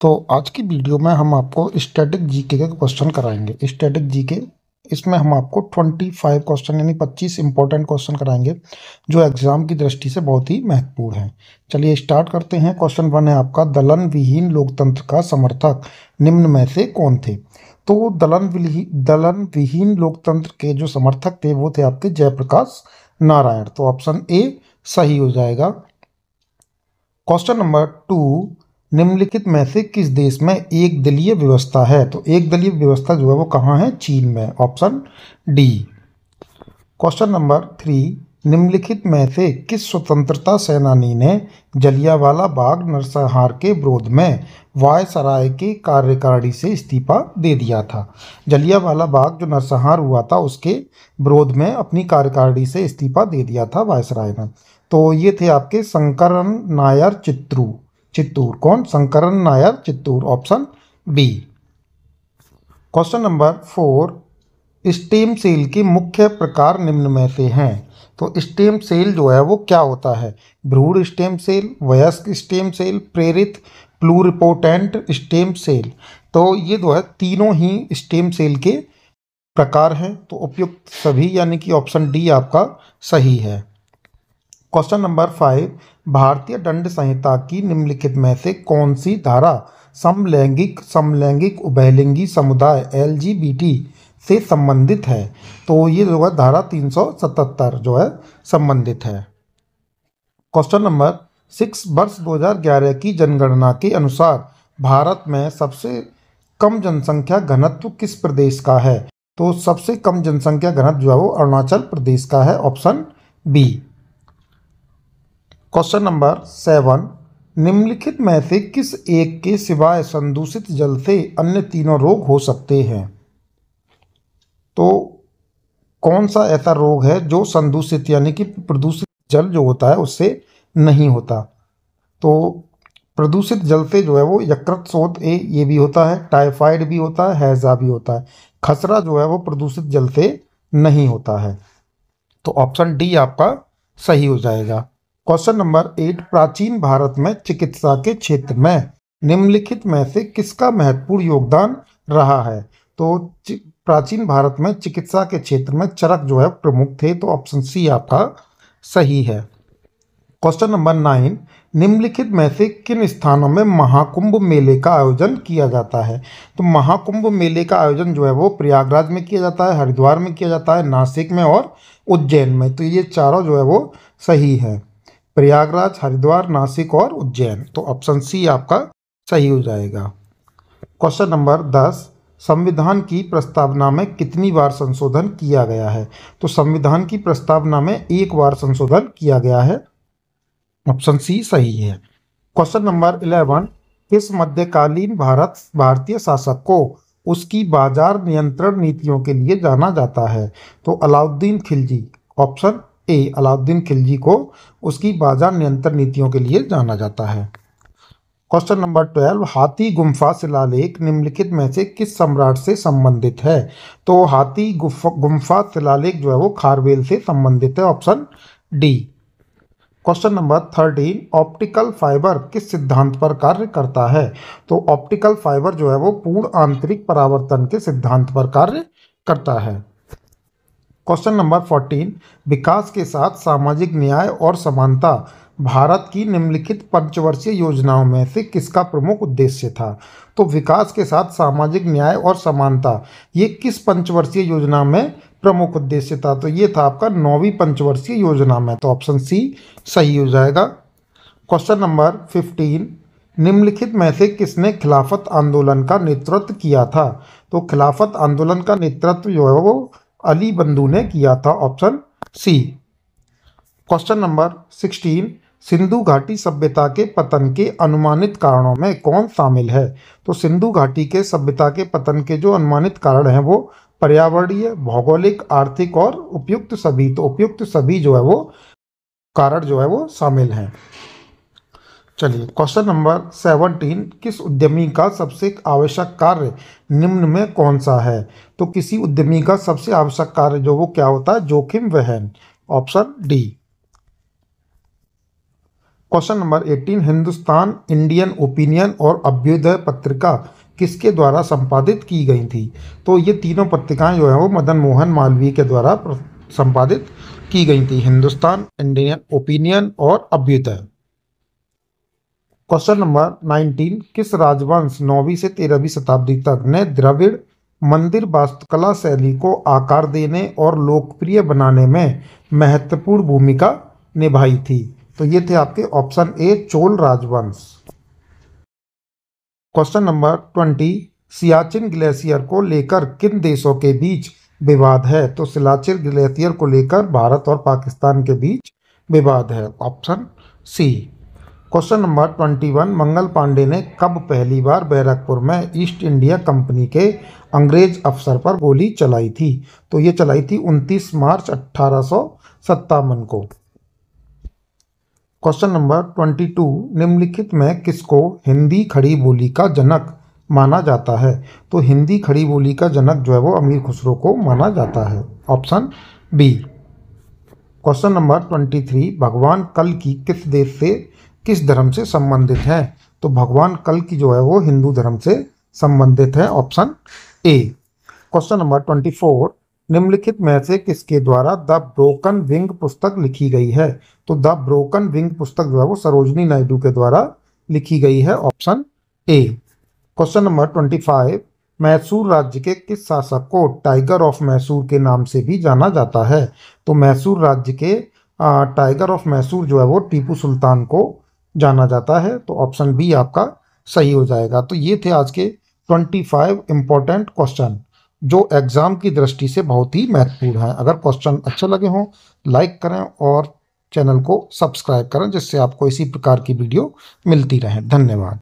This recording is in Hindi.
तो आज की वीडियो में हम आपको स्टैटिक जीके के क्वेश्चन कराएंगे। स्टैटिक जीके इसमें हम आपको 25 क्वेश्चन यानी 25 इंपॉर्टेंट क्वेश्चन कराएंगे जो एग्जाम की दृष्टि से बहुत ही महत्वपूर्ण है। चलिए स्टार्ट करते हैं। क्वेश्चन 1 है आपका, दलन विहीन लोकतंत्र का समर्थक निम्न में से कौन थे? तो दलन विहीन लोकतंत्र के जो समर्थक थे वो थे आपके जयप्रकाश नारायण। तो ऑप्शन ए सही हो जाएगा। क्वेश्चन नंबर 2, निम्नलिखित में से किस देश में एक दलीय व्यवस्था है? तो एक दलीय व्यवस्था जो है वो कहाँ है? चीन में। Option D. क्वेश्चन नंबर 3, निम्नलिखित में से किस स्वतंत्रता सेनानी ने जलियांवाला बाग नरसंहार के विरोध में वायसराय के कार्यकारिणी से इस्तीफा दे दिया था? जलियांवाला बाग जो नरसंहार हुआ था उसके विरोध में अपनी कार्यकारिणी से इस्तीफा दे दिया था वायसराय ने। तो ये थे आपके शंकरन नायर चित्तूर। कौन? Shankaran Nair Chittur. Option B. Question number 4, stem cell के मुख्य प्रकार निम्न में से हैं? तो स्टेम सेल जो है वो क्या होता है? भ्रूण स्टेम सेल, वयस्क स्टेम सेल, प्रेरित प्लूरिपोटेंट स्टेम सेल। तो ये जो है तीनों ही स्टेम सेल के प्रकार हैं। तो उपयुक्त सभी यानी कि ऑप्शन डी आपका सही है। क्वेश्चन नंबर 5, भारतीय दंड संहिता की निम्नलिखित में से कौन सी धारा समलैंगिक उभयलिंगी समुदाय LGBT से संबंधित है? तो ये जो है धारा 377 जो है संबंधित है। क्वेश्चन नंबर 6, वर्ष 2011 की जनगणना के अनुसार भारत में सबसे कम जनसंख्या घनत्व किस प्रदेश का है? तो सबसे कम जनसंख्या घनत्व जो है वो अरुणाचल प्रदेश का है। Option B. क्वेश्चन नंबर 7, निम्नलिखित में से किस एक के सिवाय संदूषित जल से अन्य तीनों रोग हो सकते हैं? तो कौन सा ऐसा रोग है जो संदूषित यानी कि प्रदूषित जल जो होता है उससे नहीं होता? तो प्रदूषित जल से जो है वो यकृत शोथ ये भी होता है, टाइफाइड भी होता है, हैजा भी होता है। खसरा जो है वो प्रदूषित जल से नहीं होता है। तो ऑप्शन डी आपका सही हो जाएगा। क्वेश्चन नंबर 8, प्राचीन भारत में चिकित्सा के क्षेत्र में निम्नलिखित में से किसका महत्वपूर्ण योगदान रहा है? तो प्राचीन भारत में चिकित्सा के क्षेत्र में चरक जो है प्रमुख थे। तो ऑप्शन सी आपका सही है। क्वेश्चन नंबर 9, निम्नलिखित में से किन स्थानों में महाकुंभ मेले का आयोजन किया जाता है? तो महाकुंभ मेले का आयोजन जो है वो प्रयागराज में किया जाता है, हरिद्वार में किया जाता है, नासिक में और उज्जैन में। तो ये चारों जो है वो सही है, प्रयागराज, हरिद्वार, नासिक और उज्जैन। तो ऑप्शन सी आपका सही हो जाएगा। क्वेश्चन नंबर 10, संविधान की प्रस्तावना में कितनी बार संशोधन किया गया है? तो संविधान की प्रस्तावना में एक बार संशोधन किया गया है। ऑप्शन सी सही है। क्वेश्चन नंबर 11, किस मध्यकालीन भारतीय शासक को उसकी बाजार नियंत्रण नीतियों के लिए जाना जाता है? तो अलाउद्दीन खिलजी। ऑप्शन ए, अलाउद्दीन खिलजी को उसकी बाजार नियंत्रण नीतियों के लिए जाना जाता है। क्वेश्चन नंबर 12, हाथी गुम्फा शिलालेख निम्नलिखित में से किस सम्राट से संबंधित है? तो हाथी गुम्फा शिलालेख जो है वो खारवेल से संबंधित है। Option D. Question number 13, optical fibre किस सिद्धांत पर कार्य करता है? तो ऑप्टिकल फाइबर जो है वो पूर्ण आंतरिक परावर्तन के सिद्धांत पर कार्य करता है। क्वेश्चन नंबर 14, विकास के साथ सामाजिक न्याय और समानता भारत की निम्नलिखित पंचवर्षीय योजनाओं में से किसका प्रमुख उद्देश्य था? तो विकास के साथ सामाजिक न्याय और समानता ये किस पंचवर्षीय योजना में प्रमुख उद्देश्य था? तो ये था आपका 9वीं पंचवर्षीय योजना में। तो ऑप्शन सी सही हो जाएगा। क्वेश्चन नंबर 15, निम्नलिखित में से किसने खिलाफत आंदोलन का नेतृत्व किया था? तो खिलाफत आंदोलन का नेतृत्व जो है वो अली बंधु ने किया था। Option C. Question number 16, Sindhu घाटी सभ्यता के पतन के अनुमानित कारणों में कौन शामिल है? तो सिंधु घाटी के सभ्यता के पतन के जो अनुमानित कारण हैं वो पर्यावरणीय, भौगोलिक, आर्थिक और उपयुक्त सभी। तो उपयुक्त सभी जो है वो कारण जो है वो शामिल हैं। चलिए क्वेश्चन नंबर 17, किस उद्यमी का सबसे आवश्यक कार्य निम्न में कौन सा है? तो किसी उद्यमी का सबसे आवश्यक कार्य जो वो क्या होता है? जोखिम वहन। Option D. Question number 18, Hindustan Indian opinion और अभ्युदय पत्रिका किसके द्वारा संपादित की गई थी? तो ये तीनों पत्रिकाएं जो है वो मदन मोहन मालवीय के द्वारा संपादित की गई थी, हिंदुस्तान, इंडियन ओपिनियन और अभ्युदय। क्वेश्चन नंबर 19, किस राजवंश 9वीं से 13वीं शताब्दी तक ने द्रविड़ मंदिर वास्तुकला शैली को आकार देने और लोकप्रिय बनाने में महत्वपूर्ण भूमिका निभाई थी? तो ये थे आपके ऑप्शन ए, चोल राजवंश। क्वेश्चन नंबर 20, सियाचिन ग्लेशियर को लेकर किन देशों के बीच विवाद है? तो सियाचिन ग्लेशियर को लेकर भारत और पाकिस्तान के बीच विवाद है, option C. Question number 21, Mangal Pandey ने कब पहली बार बैरकपुर में ईस्ट इंडिया कंपनी के अंग्रेज अफसर पर गोली चलाई थी? तो ये चलाई थी 29 मार्च 1857 को। क्वेश्चन नंबर 22, निम्नलिखित में किसको हिंदी खड़ी बोली का जनक माना जाता है? तो हिंदी खड़ी बोली का जनक जो है वो अमीर खुसरो को माना जाता है, ऑप्शन बी। क्वेश्चन नंबर 23, भगवान कल्कि किस देश से, किस धर्म से संबंधित है? तो भगवान कल्कि जो है वो हिंदू धर्म से संबंधित है, ऑप्शन ए। क्वेश्चन नंबर 24, निम्नलिखित में से किसके द्वारा द ब्रोकन विंग पुस्तक लिखी गई है? तो द ब्रोकन विंग पुस्तक जो है वो सरोजनी नायडू के द्वारा लिखी गई है, option A. Question number 25, Mysore राज्य के किस शासक को टाइगर ऑफ मैसूर के नाम से भी जाना जाता है? तो मैसूर राज्य के टाइगर ऑफ मैसूर जो है वो टीपू सुल्तान को जाना जाता है, तो ऑप्शन बी आपका सही हो जाएगा। तो ये थे आज के 25 इंपॉर्टेंट क्वेश्चन जो एग्जाम की दृष्टि से बहुत ही महत्वपूर्ण है। अगर क्वेश्चन अच्छे लगे हों लाइक करें और चैनल को सब्सक्राइब करें, जिससे आपको इसी प्रकार की वीडियो मिलती रहे। धन्यवाद।